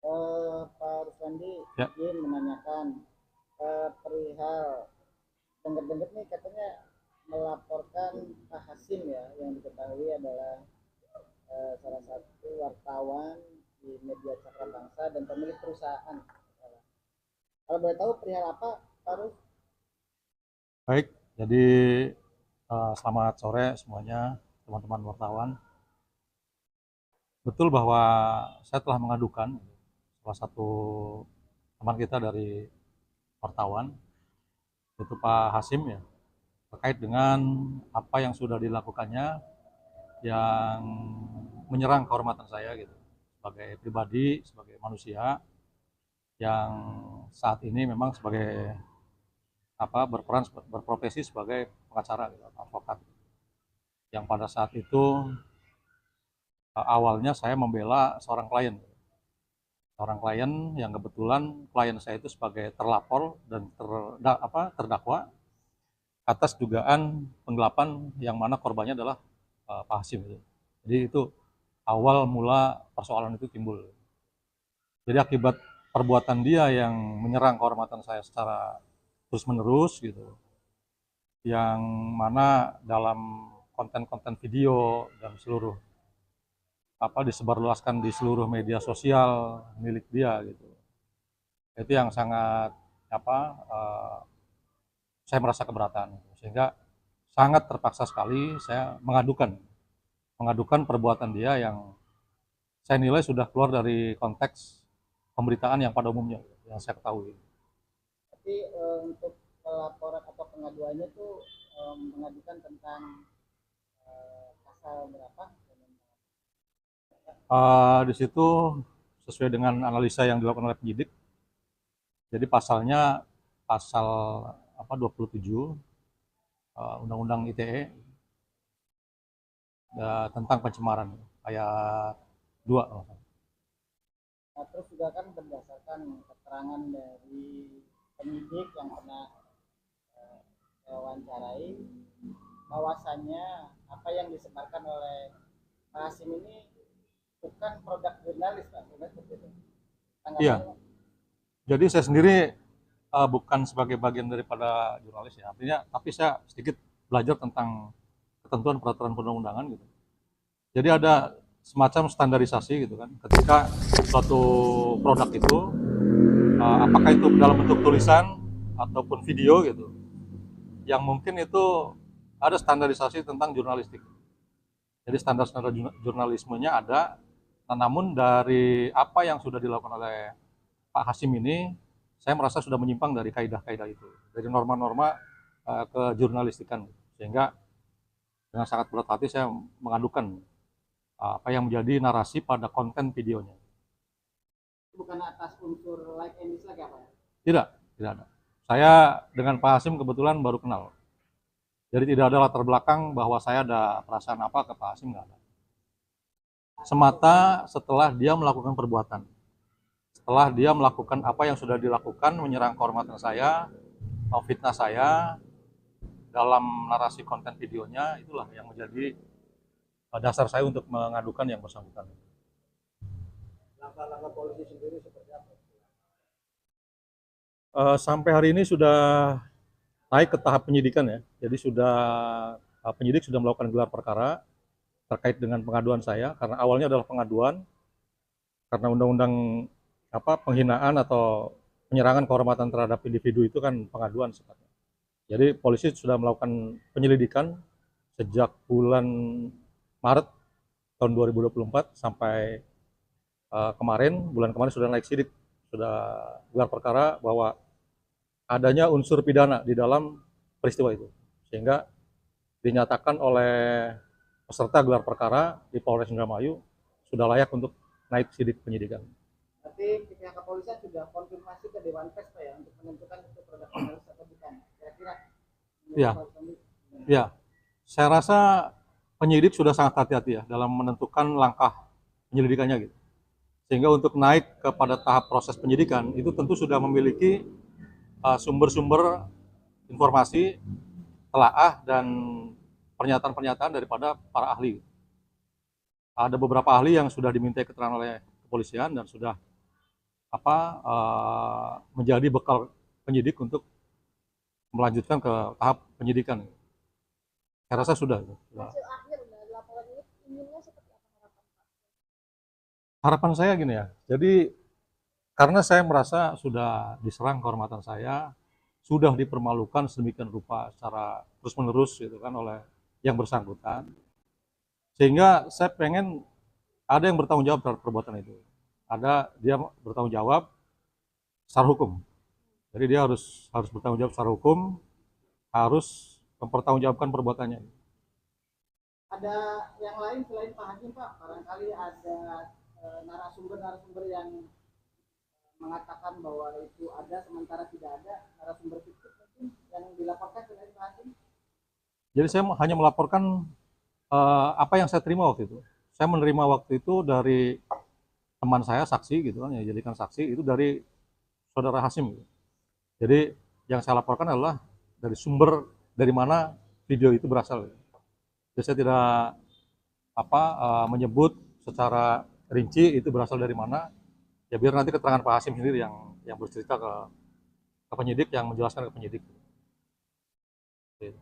Pak Ruswandi Ya, ingin menanyakan perihal dengar-dengar nih katanya melaporkan Pak Hasim ya yang diketahui adalah salah satu wartawan di media Cakra Bangsa dan pemilik perusahaan. Kalau boleh tahu perihal apa Pak Rus? baik. Jadi selamat sore semuanya, teman-teman wartawan. Betul bahwa saya telah mengadukan salah satu teman kita dari wartawan, yaitu Pak Hasim ya, terkait dengan apa yang sudah dilakukannya yang menyerang kehormatan saya gitu, sebagai pribadi, sebagai manusia yang saat ini memang sebagai berprofesi sebagai pengacara gitu, advokat. Yang pada saat itu awalnya saya membela seorang klien yang kebetulan klien saya itu sebagai terlapor dan terdakwa atas dugaan penggelapan yang mana korbannya adalah Pak Hasim itu. Jadi itu awal mula persoalan itu timbul. Jadi akibat perbuatan dia yang menyerang kehormatan saya secara terus menerus gitu, yang mana dalam konten-konten video dan seluruh disebarluaskan di seluruh media sosial milik dia gitu. Itu yang sangat apa uh, saya merasa keberatan sehingga sangat terpaksa sekali saya mengadukan perbuatan dia yang saya nilai sudah keluar dari konteks pemberitaan yang pada umumnya yang saya ketahui. Tapi untuk laporan atau pengaduannya tuh mengadukan tentang pasal berapa? Di situ sesuai dengan analisa yang dilakukan oleh penyidik, jadi pasalnya pasal 27 Undang-Undang ITE tentang pencemaran ayat 2. Nah, terus juga kan berdasarkan keterangan dari penyidik yang pernah wawancarai bahwasannya apa yang disebarkan oleh Pak Hasim ini bukan produk jurnalis Pak, seperti itu. Iya, Tanggapannya Pak? jadi saya sendiri bukan sebagai bagian daripada jurnalis ya, artinya tapi saya sedikit belajar tentang ketentuan peraturan perundang-undangan gitu. Jadi ada semacam standarisasi gitu kan, ketika suatu produk itu apakah itu dalam bentuk tulisan ataupun video gitu, yang mungkin itu ada standarisasi tentang jurnalistik. Jadi standar-standar jurnalismenya ada, nah, namun dari apa yang sudah dilakukan oleh Pak Hasim ini, saya merasa sudah menyimpang dari kaidah-kaidah itu, dari norma-norma kejurnalistikan, sehingga dengan sangat berat hati saya mengadukan apa yang menjadi narasi pada konten videonya. Itu bukan atas unsur like and dislike ya Pak ya? Tidak, tidak ada. Saya dengan Pak Hasim kebetulan baru kenal. Jadi tidak ada latar belakang bahwa saya ada perasaan apa ke Pak Hasim, nggak ada. Semata setelah dia melakukan perbuatan. Setelah dia melakukan apa yang sudah dilakukan, menyerang kehormatan saya, memfitnah saya dalam narasi konten videonya, itulah yang menjadi dasar saya untuk mengadukan yang bersangkutan. Langkah-langkah polisi sendiri seperti apa? Sampai hari ini sudah naik ke tahap penyidikan ya. Jadi penyidik sudah melakukan gelar perkara terkait dengan pengaduan saya, karena awalnya adalah pengaduan karena undang-undang penghinaan atau penyerangan kehormatan terhadap individu itu kan pengaduan sifatnya. Jadi polisi sudah melakukan penyelidikan sejak bulan Maret tahun 2024 sampai bulan kemarin sudah naik sidik, sudah gelar perkara bahwa adanya unsur pidana di dalam peristiwa itu, sehingga dinyatakan oleh peserta gelar perkara di Polres Indramayu sudah layak untuk naik sidik penyidikan. Tapi pihak kepolisian sudah konfirmasi ke Dewan Pers Pak ya untuk menentukan itu produk jurnalis atau bukan. Kira-kira Ya, ya, saya rasa penyidik sudah sangat hati-hati ya dalam menentukan langkah penyelidikannya gitu. Sehingga untuk naik kepada tahap proses penyidikan itu tentu sudah memiliki sumber-sumber informasi, telaah dan pernyataan-pernyataan daripada para ahli. Ada beberapa ahli yang sudah diminta keterangan oleh kepolisian dan sudah menjadi bekal penyidik untuk melanjutkan ke tahap penyidikan. Saya rasa sudah. Hasil akhir dari laporan ini inginnya seperti apa harapan Pak? Harapan saya gini ya, jadi karena saya merasa sudah diserang kehormatan saya, sudah dipermalukan sedemikian rupa secara terus-menerus gitu kan oleh yang bersangkutan, sehingga saya pengen ada yang bertanggung jawab terhadap perbuatan itu. Ada dia bertanggung jawab secara hukum. Jadi dia harus bertanggung jawab secara hukum, harus mempertanggungjawabkan perbuatannya. Ada yang lain selain Pak Hakim, Pak? Barangkali ada narasumber-narasumber yang mengatakan bahwa itu ada sementara tidak ada, narasumber fiktif mungkin yang dilaporkan selain Pak Hakim? Jadi saya hanya melaporkan apa yang saya terima waktu itu. Saya menerima waktu itu dari teman saya saksi gitu kan, yang jadikan saksi itu dari saudara Hasim. Gitu. Jadi yang saya laporkan adalah dari sumber dari mana video itu berasal. Jadi saya tidak menyebut secara rinci itu berasal dari mana. Ya biar nanti keterangan Pak Hasim sendiri yang bercerita ke penyidik, yang menjelaskan ke penyidik. Gitu.